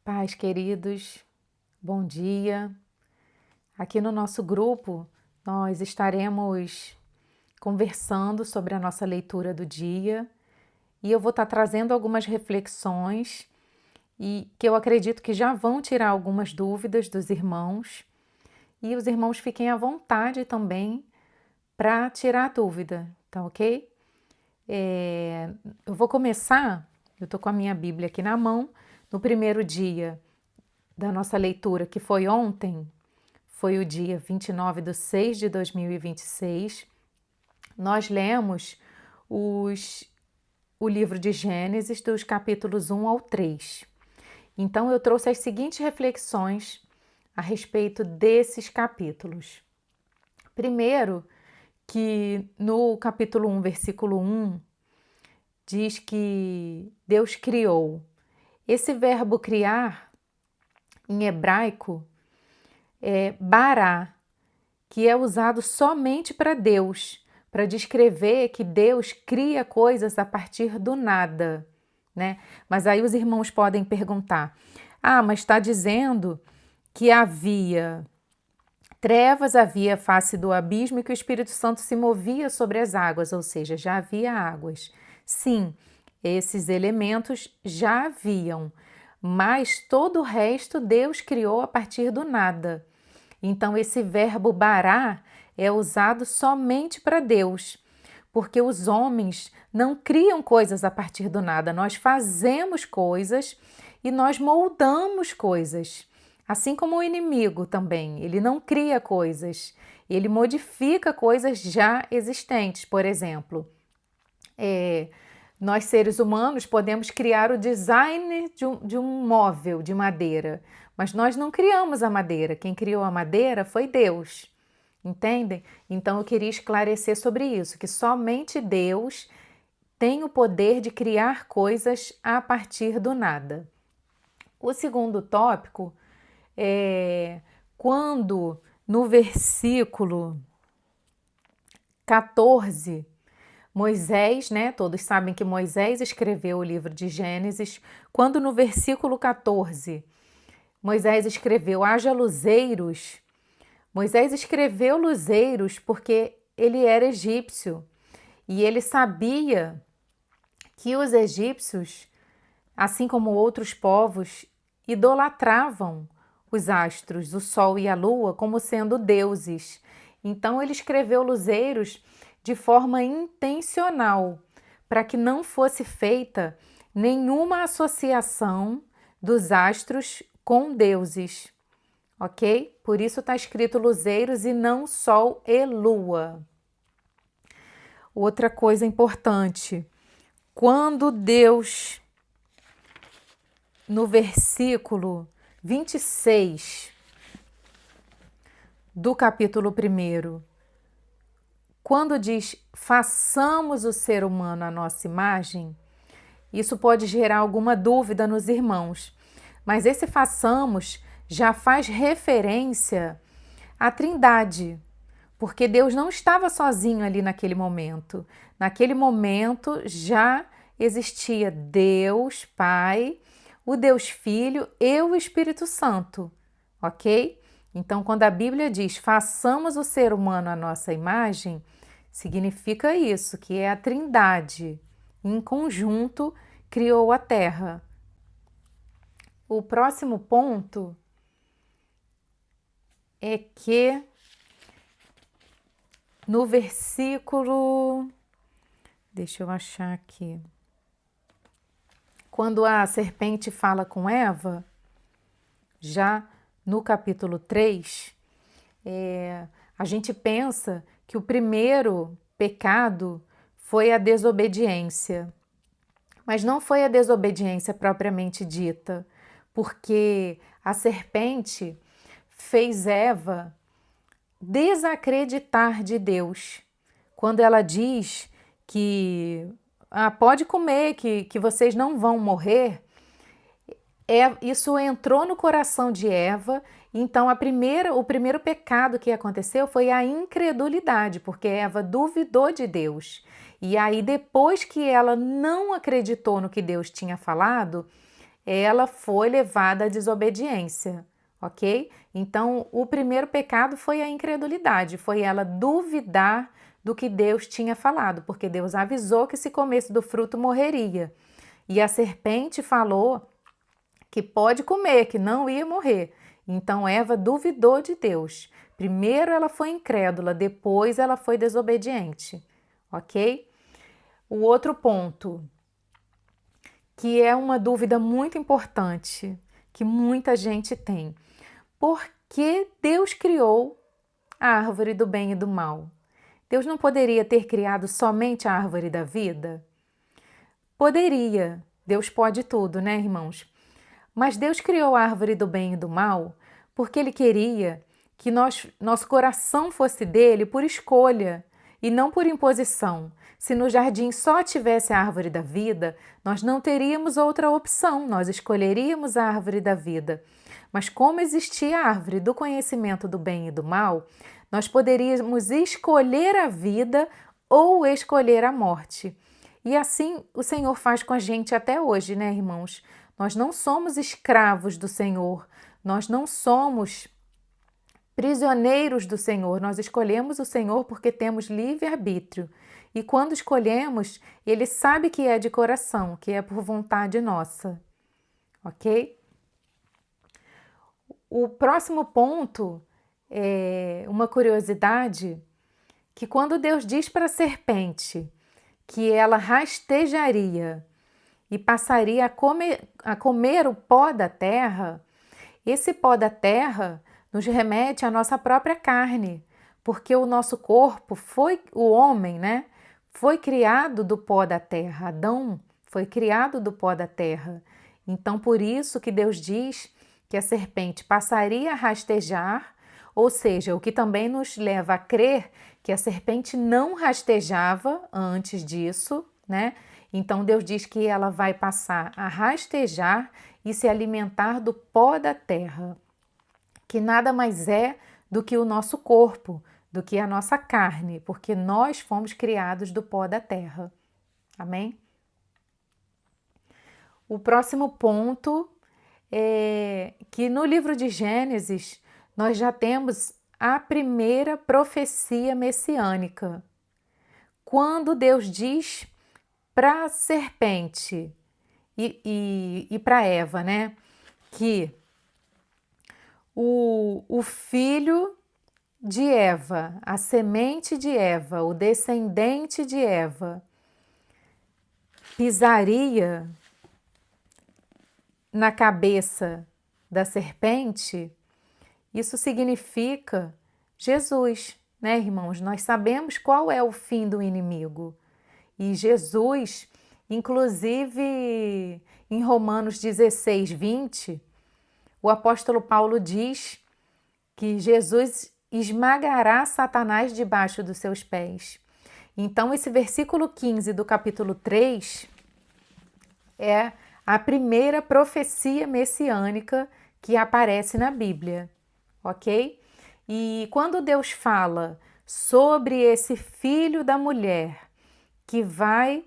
Pais queridos, bom dia. Aqui no nosso grupo, nós estaremos conversando sobre a nossa leitura do dia e eu vou estar trazendo algumas reflexões e que eu acredito que já vão tirar algumas dúvidas dos irmãos e os irmãos fiquem à vontade também para tirar a dúvida, tá ok? Eu vou começar, eu estou com a minha Bíblia aqui na mão, no primeiro dia da nossa leitura, que foi ontem, foi o dia 29/6/2026, nós lemos o livro de Gênesis, dos capítulos 1 ao 3. Então, eu trouxe as seguintes reflexões a respeito desses capítulos. Primeiro, que no capítulo 1, versículo 1, diz que Deus criou. Esse verbo criar, em hebraico, é bará, que é usado somente para Deus, para descrever que Deus cria coisas a partir do nada, né? Mas aí os irmãos podem perguntar: mas está dizendo que havia trevas, havia a face do abismo e que o Espírito Santo se movia sobre as águas, ou seja, já havia águas. Sim, esses elementos já haviam, mas todo o resto Deus criou a partir do nada. Então, esse verbo bará é usado somente para Deus, porque os homens não criam coisas a partir do nada, nós fazemos coisas e nós moldamos coisas. Assim como o inimigo também, ele não cria coisas, ele modifica coisas já existentes. Por exemplo, nós seres humanos podemos criar o design de um móvel de madeira, mas nós não criamos a madeira. Quem criou a madeira foi Deus, entendem? Então eu queria esclarecer sobre isso, que somente Deus tem o poder de criar coisas a partir do nada. O segundo tópico é quando no versículo 14, Moisés, né? Todos sabem que Moisés escreveu o livro de Gênesis. Quando no versículo 14, Moisés escreveu: haja luzeiros. Moisés escreveu luzeiros porque ele era egípcio e ele sabia que os egípcios, assim como outros povos, idolatravam os astros, o sol e a lua, como sendo deuses. Então ele escreveu luzeiros de forma intencional, para que não fosse feita nenhuma associação dos astros com deuses, ok? Por isso está escrito luzeiros e não sol e lua. Outra coisa importante, quando Deus, no versículo 26 do capítulo 1, quando diz façamos o ser humano à nossa imagem, isso pode gerar alguma dúvida nos irmãos, mas esse façamos já faz referência à Trindade, porque Deus não estava sozinho ali naquele momento. Naquele momento já existia Deus Pai, o Deus Filho e o Espírito Santo, ok? Então, quando a Bíblia diz façamos o ser humano à nossa imagem, significa isso, que é a Trindade, em conjunto, criou a Terra. O próximo ponto é que no versículo, deixa eu achar aqui, quando a serpente fala com Eva, já no capítulo 3, a gente pensa que o primeiro pecado foi a desobediência, mas não foi a desobediência propriamente dita, porque a serpente fez Eva desacreditar de Deus. Quando ela diz que pode comer, que vocês não vão morrer, isso entrou no coração de Eva. Então o primeiro pecado que aconteceu foi a incredulidade, porque Eva duvidou de Deus. E aí depois que ela não acreditou no que Deus tinha falado, ela foi levada à desobediência, ok? Então, o primeiro pecado foi a incredulidade, foi ela duvidar do que Deus tinha falado, porque Deus avisou que se comesse do fruto morreria. E a serpente falou que pode comer, que não ia morrer. Então Eva duvidou de Deus. Primeiro ela foi incrédula, depois ela foi desobediente, ok? O outro ponto, que é uma dúvida muito importante, que muita gente tem. Por que Deus criou a árvore do bem e do mal? Deus não poderia ter criado somente a árvore da vida? Poderia. Deus pode tudo, né, irmãos? Mas Deus criou a árvore do bem e do mal porque Ele queria que nosso coração fosse dele por escolha e não por imposição. Se no jardim só tivesse a árvore da vida, nós não teríamos outra opção, nós escolheríamos a árvore da vida. Mas como existia a árvore do conhecimento do bem e do mal, nós poderíamos escolher a vida ou escolher a morte. E assim o Senhor faz com a gente até hoje, né, irmãos? Nós não somos escravos do Senhor, nós não somos prisioneiros do Senhor, nós escolhemos o Senhor porque temos livre-arbítrio. E quando escolhemos, Ele sabe que é de coração, que é por vontade nossa, ok? O próximo ponto é uma curiosidade, que quando Deus diz para a serpente que ela rastejaria e passaria a comer o pó da terra, esse pó da terra nos remete à nossa própria carne, porque o nosso corpo o homem, né? Foi criado do pó da terra. Adão foi criado do pó da terra. Então, por isso que Deus diz que a serpente passaria a rastejar, ou seja, o que também nos leva a crer que a serpente não rastejava antes disso, né? Então Deus diz que ela vai passar a rastejar e se alimentar do pó da terra, que nada mais é do que o nosso corpo, do que a nossa carne, porque nós fomos criados do pó da terra. Amém? O próximo ponto é que no livro de Gênesis nós já temos a primeira profecia messiânica. Quando Deus diz para a serpente e para Eva, né, que o filho de Eva, a semente de Eva, o descendente de Eva, pisaria na cabeça da serpente, isso significa Jesus, né, irmãos? Nós sabemos qual é o fim do inimigo. E Jesus, inclusive em Romanos 16, 20, o apóstolo Paulo diz que Jesus esmagará Satanás debaixo dos seus pés. Então, esse versículo 15 do capítulo 3 é a primeira profecia messiânica que aparece na Bíblia, ok? E quando Deus fala sobre esse filho da mulher que vai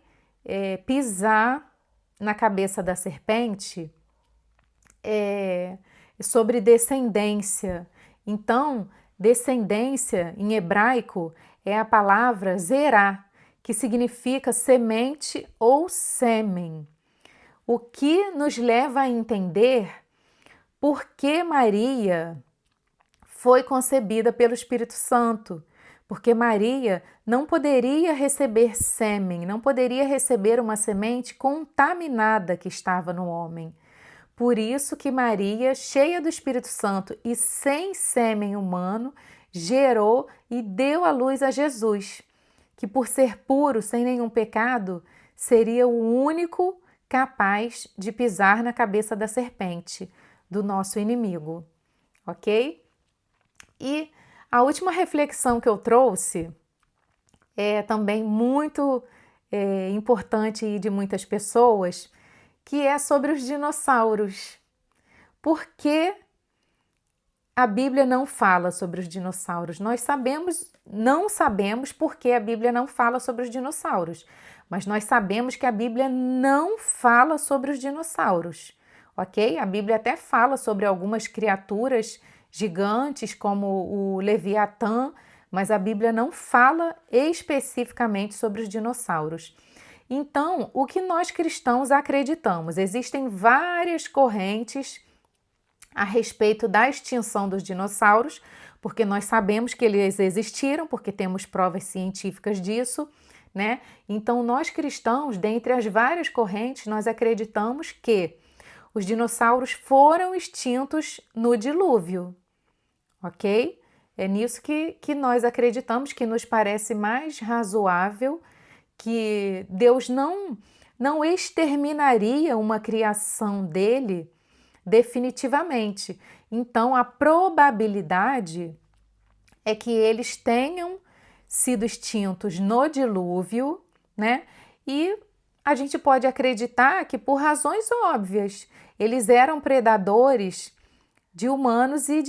pisar na cabeça da serpente, sobre descendência. Então, descendência em hebraico é a palavra zerá, que significa semente ou sêmen. O que nos leva a entender por que Maria foi concebida pelo Espírito Santo. Porque Maria não poderia receber sêmen, não poderia receber uma semente contaminada que estava no homem. Por isso que Maria, cheia do Espírito Santo e sem sêmen humano, gerou e deu à luz a Jesus, que por ser puro, sem nenhum pecado, seria o único capaz de pisar na cabeça da serpente, do nosso inimigo, ok? E a última reflexão que eu trouxe é também muito importante e de muitas pessoas, que é sobre os dinossauros. Por que a Bíblia não fala sobre os dinossauros? Nós não sabemos por que a Bíblia não fala sobre os dinossauros, mas nós sabemos que a Bíblia não fala sobre os dinossauros. ok? A Bíblia até fala sobre algumas criaturas gigantes, como o Leviatã, mas a Bíblia não fala especificamente sobre os dinossauros. Então, o que nós cristãos acreditamos? Existem várias correntes a respeito da extinção dos dinossauros, porque nós sabemos que eles existiram, porque temos provas científicas disso, né? Então, nós cristãos, dentre as várias correntes, nós acreditamos que os dinossauros foram extintos no dilúvio, ok? É nisso que nós acreditamos, que nos parece mais razoável, que Deus não exterminaria uma criação dele definitivamente. Então, a probabilidade é que eles tenham sido extintos no dilúvio, né? E a gente pode acreditar que por razões óbvias, eles eram predadores de humanos e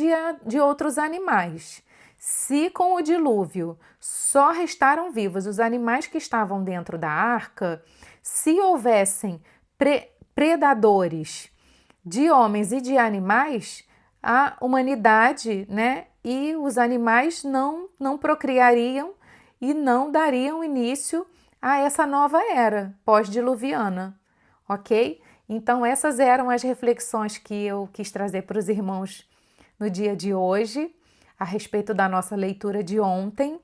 de outros animais. Se com o dilúvio só restaram vivos os animais que estavam dentro da arca, se houvessem predadores de homens e de animais, a humanidade, né, e os animais não procriariam e não dariam início a essa nova era pós-diluviana, ok? Então, essas eram as reflexões que eu quis trazer para os irmãos no dia de hoje, a respeito da nossa leitura de ontem.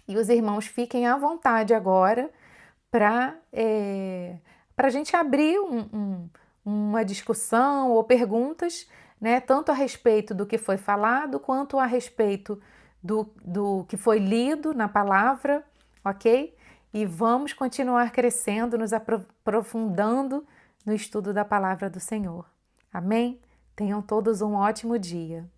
E os irmãos fiquem à vontade agora para a gente abrir uma discussão ou perguntas, né, tanto a respeito do que foi falado, quanto a respeito do que foi lido na palavra, ok? E vamos continuar crescendo, nos aprofundando no estudo da palavra do Senhor. Amém? Tenham todos um ótimo dia.